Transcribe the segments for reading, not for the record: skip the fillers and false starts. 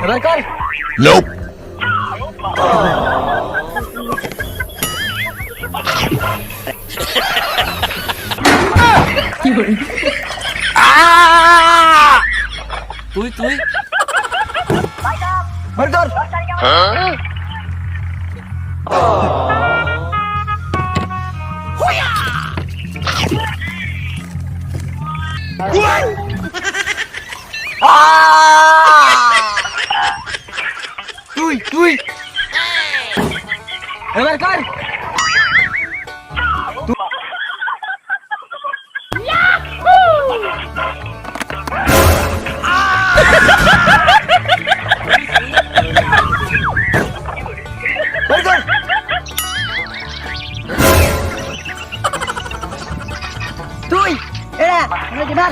এবার কর। Nope. তুই তুই বের কর। Huh? তুই তুই এবার কর। বের কর। তুই এরা ধর।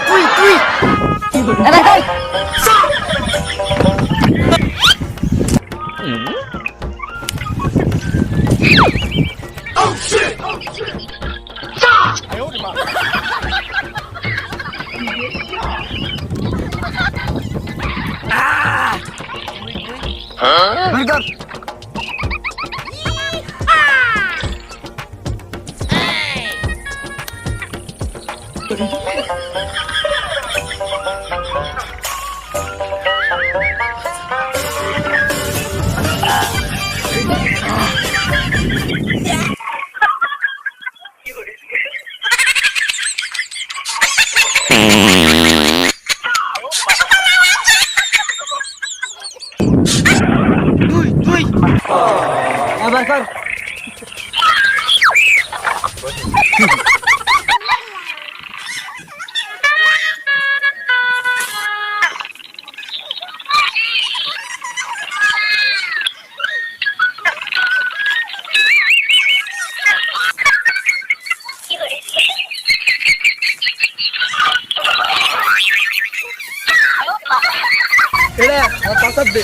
তুই তুই এবার কর। Huh? বের কর। তুই তুই এবার কর। এরা পাতার দে।